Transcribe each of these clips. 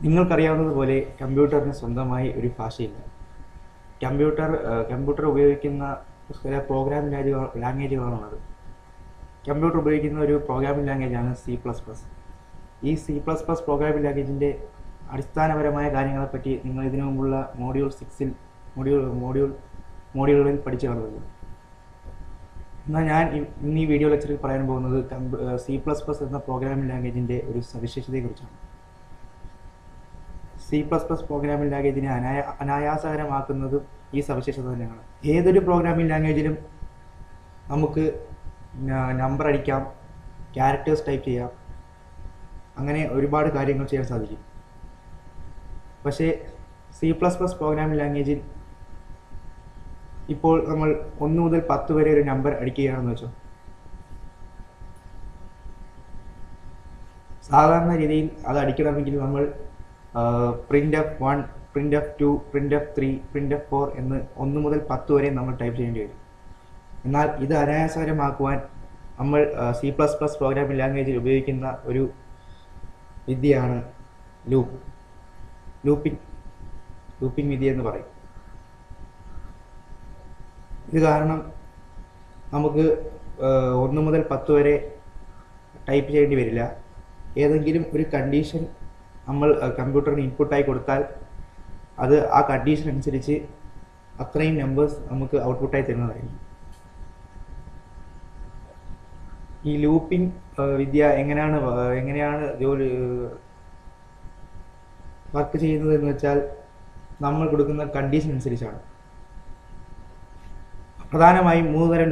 നിങ്ങൾക്കറിയാവുന്നതുപോലെ കമ്പ്യൂട്ടറിന് സ്വന്തമായി ഒരു ഭാഷയില്ല. കമ്പ്യൂട്ടർ ഉപയോഗിക്കുന്ന ചില പ്രോഗ്രാമിംഗ് ലാംഗ്വേജുകളാണുള്ളത്. കമ്പ്യൂട്ടർ ഉപയോഗിക്കുന്ന ഒരു പ്രോഗ്രാമിംഗ് ലാംഗ്വേജാണ് C++. ഈ C++ പ്രോഗ്രാമിംഗ് ലാംഗ്വേജിൻ്റെ അടിസ്ഥാനപരമായ കാര്യങ്ങളെപ്പറ്റി നിങ്ങൾ ഇതിനു മുമ്പുള്ള മോഡ്യൂൾ 6-ൽ മോഡ്യൂളുകളിൽ പഠിച്ചു കാണുമല്ലോ. എന്നാൽ ഞാൻ ഇന്ന് ഈ വീഡിയോ ലെക്ചറിൽ പറയാൻ പോകുന്നത് C++ എന്ന പ്രോഗ്രാമിംഗ് ലാംഗ്വേജിൻ്റെ ഒരു സവിശേഷതയെക്കുറിച്ചാണ്. C++ പ്രോഗ്രാമിംഗ് ലാംഗ്വേജിനെ അനായാസകരമാക്കുന്നതും ഈ സവിശേഷത തന്നെയാണ്. ഏതൊരു പ്രോഗ്രാമിംഗ് ലാംഗ്വേജിലും നമുക്ക് നമ്പർ അടിക്കാം, ക്യാരക്ടേഴ്സ് ടൈപ്പ് ചെയ്യാം, അങ്ങനെ ഒരുപാട് കാര്യങ്ങൾ ചെയ്യാൻ സാധിക്കും. പക്ഷേ C++ പ്രോഗ്രാമിംഗ് ലാംഗ്വേജിൽ ഇപ്പോൾ നമ്മൾ 1 മുതൽ 10 വരെ ഒരു നമ്പർ അടിക്കുകയാണെന്ന് വെച്ചോ. സാധാരണ രീതിയിൽ അത് അടിക്കണമെങ്കിൽ നമ്മൾ printf1, printf2, printf3, printf4 എന്ന് 1 മുതൽ 10 വരെ നമ്മൾ ടൈപ്പ് ചെയ്യേണ്ടി വരും. എന്നാൽ ഇത് അനായാസകരമാക്കുവാൻ നമ്മൾ C++ പ്രോഗ്രാമിംഗ് ലാംഗ്വേജിൽ ഉപയോഗിക്കുന്ന ഒരു വിദ്യയാണ് ലൂപ്പിംഗ് വിദ്യ എന്ന് പറയും. ഇത് കാരണം നമുക്ക് 1 മുതൽ 10 വരെ ടൈപ്പ് ചെയ്യേണ്ടി വരില്ല. ഏതെങ്കിലും ഒരു കണ്ടീഷൻ നമ്മൾ കമ്പ്യൂട്ടറിന് ഇൻപുട്ടായി കൊടുത്താൽ അത് ആ കണ്ടീഷൻ അനുസരിച്ച് അത്രയും നമ്പേഴ്സ് നമുക്ക് ഔട്ട്പുട്ടായി തരുന്നതായിരിക്കും. ഈ ലൂപ്പിംഗ് വിദ്യ എങ്ങനെയാണ് ജോലി വർക്ക് ചെയ്യുന്നത് എന്ന് വെച്ചാൽ നമ്മൾ കൊടുക്കുന്ന കണ്ടീഷൻ അനുസരിച്ചാണ്. പ്രധാനമായും 3 തരം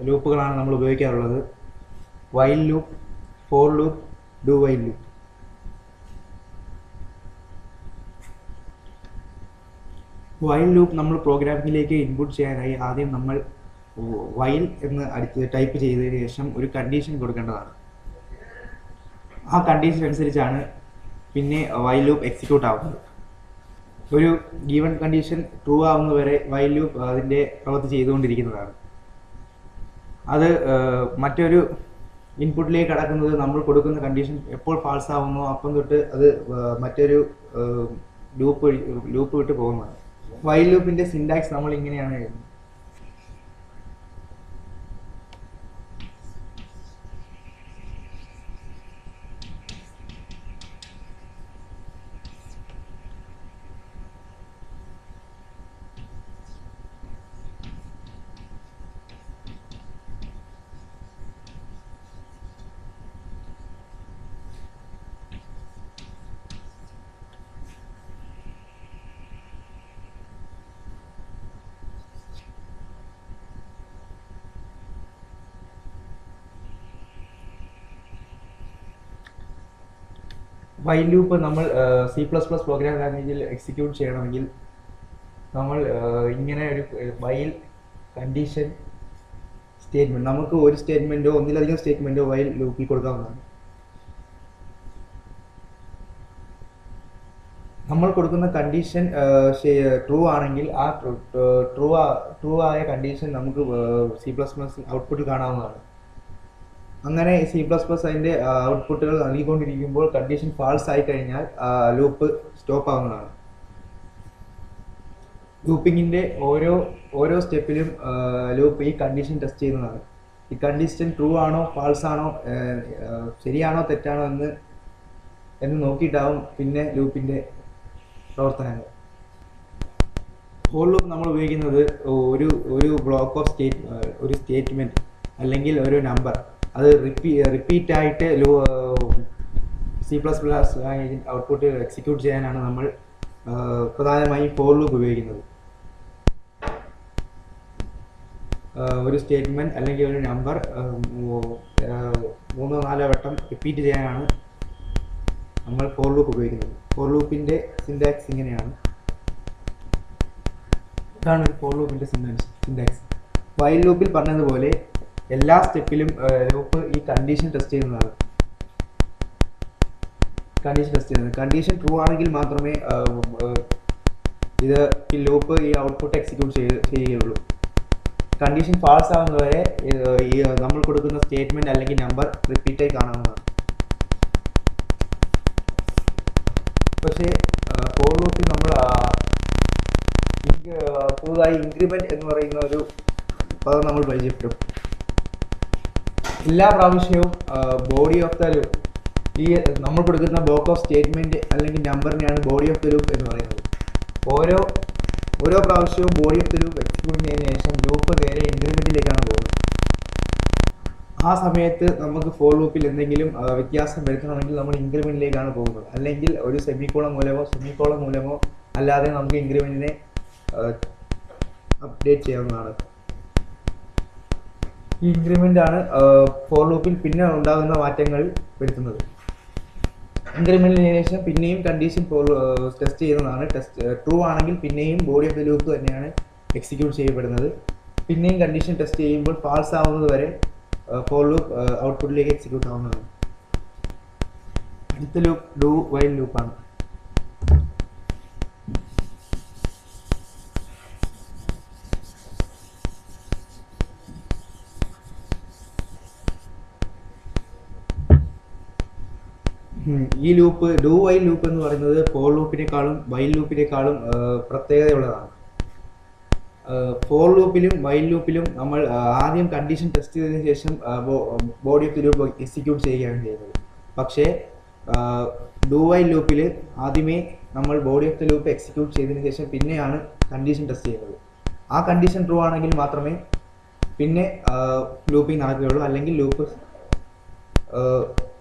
ലൂപ്പുകളാണ് നമ്മൾ ഉപയോഗിക്കാറുള്ളത്: while loop, for loop, do while loop. While loop നമ്മൾ പ്രോഗ്രാമിംഗിലേക്ക് ഇൻപുട്ട് ചെയ്യാനായി ആദ്യം നമ്മൾ വൈൽ എന്ന് ടൈപ്പ് ചെയ്തതിന് ശേഷം ഒരു കണ്ടീഷൻ കൊടുക്കേണ്ടതാണ്. ആ കണ്ടീഷൻ അനുസരിച്ചാണ് പിന്നെ വൈൽ ലൂപ്പ് എക്സിക്യൂട്ട് ആവുന്നത്. ഒരു ഗീവൺ കണ്ടീഷൻ ട്രൂ ആവുന്നവരെ വൈൽ ലൂപ്പ് അതിൻ്റെ പ്രവൃത്തി ചെയ്തുകൊണ്ടിരിക്കുന്നതാണ്. അത് മറ്റൊരു ഇൻപുട്ടിലേക്ക് കടക്കുന്നത് നമ്മൾ കൊടുക്കുന്ന കണ്ടീഷൻ എപ്പോൾ ഫാൾസ് ആവുന്നോ അപ്പം തൊട്ട് അത് മറ്റൊരു ലൂപ്പ് വിട്ട് പോകുന്നതാണ്. വൈൽ ലൂപ്പിൻ്റെ സിൻടാക്സ് നമ്മൾ ഇങ്ങനെയാണ് എഴുതുന്നത്. വൈൽ ലൂപ്പ് നമ്മൾ C++ പ്രോഗ്രാം ലാംഗ്വേജിൽ എക്സിക്യൂട്ട് ചെയ്യണമെങ്കിൽ നമ്മൾ ഇങ്ങനെ ഒരു വൈൽ കണ്ടീഷൻ സ്റ്റേറ്റ്മെൻറ്റ്, നമുക്ക് ഒരു സ്റ്റേറ്റ്മെൻറ്റോ ഒന്നിലധികം സ്റ്റേറ്റ്മെൻറ്റോ വൈൽ ലൂപ്പിൽ കൊടുക്കാവുന്നതാണ്. നമ്മൾ കൊടുക്കുന്ന കണ്ടീഷൻ ട്രൂ ആണെങ്കിൽ ആ ട്രൂ ആയ കണ്ടീഷൻ നമുക്ക് C++ ഔട്ട്പുട്ടിൽ കാണാവുന്നതാണ്. അങ്ങനെ C++ അതിൻ്റെ ഔട്ട്പുട്ടുകൾ നൽകിക്കൊണ്ടിരിക്കുമ്പോൾ കണ്ടീഷൻ ഫാൾസ് ആയി കഴിഞ്ഞാൽ ലൂപ്പ് സ്റ്റോപ്പ് ആവുന്നതാണ്. ലൂപ്പിങ്ങിൻ്റെ ഓരോ സ്റ്റെപ്പിലും ലൂപ്പ് ഈ കണ്ടീഷൻ ടെസ്റ്റ് ചെയ്യുന്നതാണ്. ഈ കണ്ടീഷൻ ട്രൂ ആണോ ഫാൾസ് ആണോ, ശരിയാണോ തെറ്റാണോ എന്ന് നോക്കിയിട്ടാവും പിന്നെ ലൂപ്പിൻ്റെ പ്രവർത്തനങ്ങൾ. ഫോർ ലൂപ്പ് നമ്മൾ ഉപയോഗിക്കുന്നത് ഒരു ബ്ലോക്ക് ഓഫ് ഒരു സ്റ്റേറ്റ്മെൻറ്റ് അല്ലെങ്കിൽ ഒരു നമ്പർ അത് റിപ്പീറ്റ് ആയിട്ട് C++ ഔട്ട്പുട്ട് എക്സിക്യൂട്ട് ചെയ്യാനാണ് നമ്മൾ പ്രധാനമായും ഫോർ ലൂപ്പ് ഉപയോഗിക്കുന്നത്. ഒരു സ്റ്റേറ്റ്മെൻറ്റ് അല്ലെങ്കിൽ ഒരു നമ്പർ 3-4 വട്ടം റിപ്പീറ്റ് ചെയ്യാനാണ് നമ്മൾ ഫോർ ലൂപ്പ് ഉപയോഗിക്കുന്നത്. ഫോർ ലൂപ്പിൻ്റെ സിൻടാക്സ് ഇങ്ങനെയാണ്. ഇതാണ് ഒരു ഫോർ ലൂപ്പിൻ്റെ സിൻടാക്സ്. വൈൽ ലൂപ്പിൽ പറഞ്ഞതുപോലെ എല്ലാ സ്റ്റെപ്പിലും ലൂപ്പ് ഈ കണ്ടീഷൻ ടെസ്റ്റ് ചെയ്യുന്നതാണ്. കണ്ടീഷൻ ട്രൂ ആണെങ്കിൽ മാത്രമേ ഈ ലൂപ്പ് ഈ ഔട്ട്പുട്ട് എക്സിക്യൂട്ട് ചെയ്യുകയുള്ളൂ. കണ്ടീഷൻ ഫാൾസ് ആവുന്നവരെ നമ്മൾ കൊടുക്കുന്ന സ്റ്റേറ്റ്മെൻറ്റ് അല്ലെങ്കിൽ നമ്പർ റിപ്പീറ്റായി കാണാവുന്നതാണ്. പക്ഷേ ഫോർ ലൂപ്പിൽ നമ്മൾ പുതുതായി ഇൻക്രിമെന്റ് എന്ന് പറയുന്ന ഒരു പദം നമ്മൾ പരിചയപ്പെടും. എല്ലാ പ്രാവശ്യവും ബോഡി ഓഫ് ദ ലൂപ്പ്, ഈ നമ്മൾ കൊടുക്കുന്ന ബ്ലോക്ക് ഓഫ് സ്റ്റേറ്റ്മെന്റ് അല്ലെങ്കിൽ നമ്പറിനെയാണ് ബോഡി ഓഫ് ദ ലൂപ്പ് എന്ന് പറയുന്നത്. ഓരോ പ്രാവശ്യവും body of the loop execute ചെയ്തതിനു ശേഷം ലൂപ്പ് നേരെ ഇൻക്രിമെന്റിലേക്കാണ് പോകുന്നത്. ആ സമയത്ത് നമുക്ക് ഫോർ ലൂപ്പിൽ എന്തെങ്കിലും വ്യത്യാസം വരുത്തണമെങ്കിൽ നമ്മൾ ഇൻക്രിമെന്റിലേക്കാണ് പോകുന്നത്. അല്ലെങ്കിൽ ഒരു സെമിക്കോളം മൂലമോ അല്ലാതെ നമുക്ക് ഇൻക്രിമെന്റിനെ അപ്ഡേറ്റ് ചെയ്യാവുന്നതാണ്. ഈ ഇൻക്രിമെന്റ് ആണ് ഫോർ ലൂപ്പിൽ പിന്നെ ഉണ്ടാകുന്ന മാറ്റങ്ങൾ വരുത്തുന്നത്. ഇൻക്രിമെന്റിന് ശേഷം പിന്നെയും കണ്ടീഷൻ ടെസ്റ്റ് ചെയ്യുന്നതാണ്. ട്രൂ ആണെങ്കിൽ പിന്നെയും ബോഡി ഓഫ് ദ ലൂപ്പ് തന്നെയാണ് എക്സിക്യൂട്ട് ചെയ്യപ്പെടുന്നത്. പിന്നെയും കണ്ടീഷൻ ടെസ്റ്റ് ചെയ്യുമ്പോൾ ഫാൾസ് ആവുന്നത് വരെ ഫോർ ലൂപ്പ് ഔട്ട്പുട്ടിലേക്ക് എക്സിക്യൂട്ട് ആവുന്നതാണ്. അടുത്ത ലൂപ്പ് ഡു വൈൽ ലൂപ്പാണ്. ഈ ലൂപ്പ് ഡു വൈൽ ലൂപ്പ് എന്ന് പറയുന്നത് ഫോർ ലൂപ്പിനേക്കാളും വൈൽ ലൂപ്പിനേക്കാളും പ്രത്യേകതയുള്ളതാണ്. ഫോർ ലൂപ്പിലും വൈൽ ലൂപ്പിലും നമ്മൾ ആദ്യം കണ്ടീഷൻ ടെസ്റ്റ് ചെയ്തതിനു ശേഷം body of the loop execute ചെയ്യുകയാണ് ചെയ്യുന്നത്. പക്ഷേ ഡു വൈൽ ലൂപ്പിൽ ആദ്യമേ നമ്മൾ body of the loop execute ചെയ്തതിനു ശേഷം പിന്നെയാണ് കണ്ടീഷൻ ടെസ്റ്റ് ചെയ്യുന്നത്. ആ കണ്ടീഷൻ ട്രൂ ആണെങ്കിൽ മാത്രമേ പിന്നെ ലൂപ്പിംഗ് നടക്കുകയുള്ളൂ, അല്ലെങ്കിൽ ലൂപ്പ്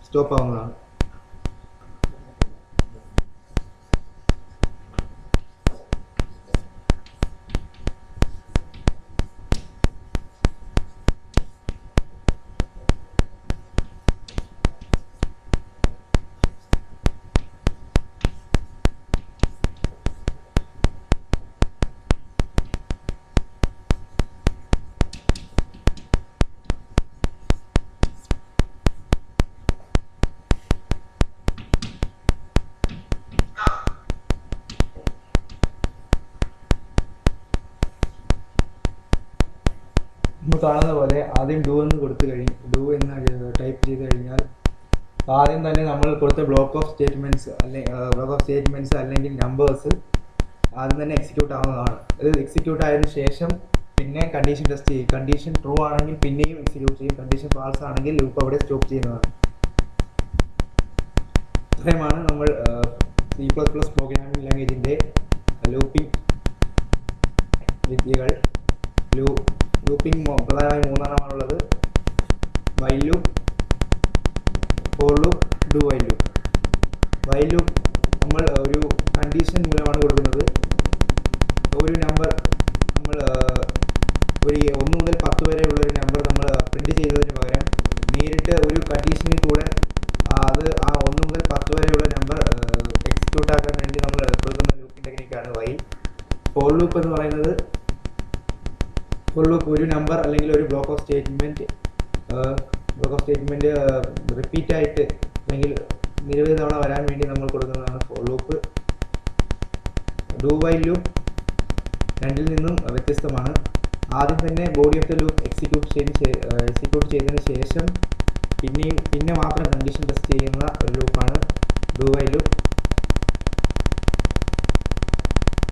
സ്റ്റോപ്പ് ആവുന്നതാണ്. നമ്മൾ കാണുന്ന പോലെ ആദ്യം ഡു എന്ന് ടൈപ്പ് ചെയ്ത് കഴിഞ്ഞാൽ ആദ്യം തന്നെ നമ്മൾ കൊടുത്ത ബ്ലോക്ക് ഓഫ് സ്റ്റേറ്റ്മെന്റ്സ് അല്ലെങ്കിൽ നമ്പേഴ്സ് ആദ്യം തന്നെ എക്സിക്യൂട്ട് ആവുന്നതാണ്. ഇത് എക്സിക്യൂട്ട് ആയതിനു ശേഷം പിന്നെ കണ്ടീഷൻ ടെസ്റ്റ് ചെയ്യും. കണ്ടീഷൻ ട്രൂ ആണെങ്കിൽ പിന്നെയും എക്സിക്യൂട്ട് ചെയ്യും. കണ്ടീഷൻ ഫാൾസ് ആണെങ്കിൽ ലൂപ്പ് അവിടെ സ്റ്റോപ്പ് ചെയ്യുന്നതാണ്. ഇത്രയുമാണ് നമ്മൾ C++ പ്രോഗ്രാമിംഗ് ലാംഗ്വേജിന്റെ ലൂപ്പിംഗ് വിദ്യകൾ. ലൂപ്പിംഗ് പ്രധാനമായും മൂന്നെണ്ണമാണുള്ളത്: while loop, for loop, do while loop. While loop നമ്മൾ ഒരു കണ്ടീഷൻ മൂലമാണ് കൊടുക്കുന്നത്. ഒരു നമ്പർ നമ്മൾ ഒരു 1 മുതൽ 10 വരെയുള്ള ഒരു നമ്പർ നമ്മൾ പ്രിന്റ് ചെയ്തതിന് പകരം നേരിട്ട് ഒരു കണ്ടീഷനിൽ കൂടെ അത് ആ 1 മുതൽ 10 വരെയുള്ള നമ്പർ എക്സിക്യൂട്ട് ആക്കാൻ വേണ്ടി നമ്മൾ കൊടുക്കുന്ന ലൂപ്പിംഗ് ടെക്നിക്കാണ് വൈൽ. ഫോർ ലൂപ്പ് എന്ന് പറയുന്നത് ഒരു നമ്പർ അല്ലെങ്കിൽ ഒരു ബ്ലോക്ക് ഓഫ് സ്റ്റേറ്റ്മെന്റ് റിപ്പീറ്റ് ആയിട്ട് അല്ലെങ്കിൽ നിരവധി തവണ വരാൻ വേണ്ടി നമ്മൾ കൊടുക്കുന്നതാണ് four loop. Do while loop രണ്ടിൽ നിന്നും വ്യത്യസ്തമാണ്. ആദ്യം തന്നെ body of the loop execute ചെയ്തതിന് ശേഷം പിന്നെ മാത്രം കണ്ടീഷൻ ടെസ്റ്റ് ചെയ്യുന്ന ഒരു ലൂപ്പാണ് ഡു വൈൽ ലൂപ്പ്.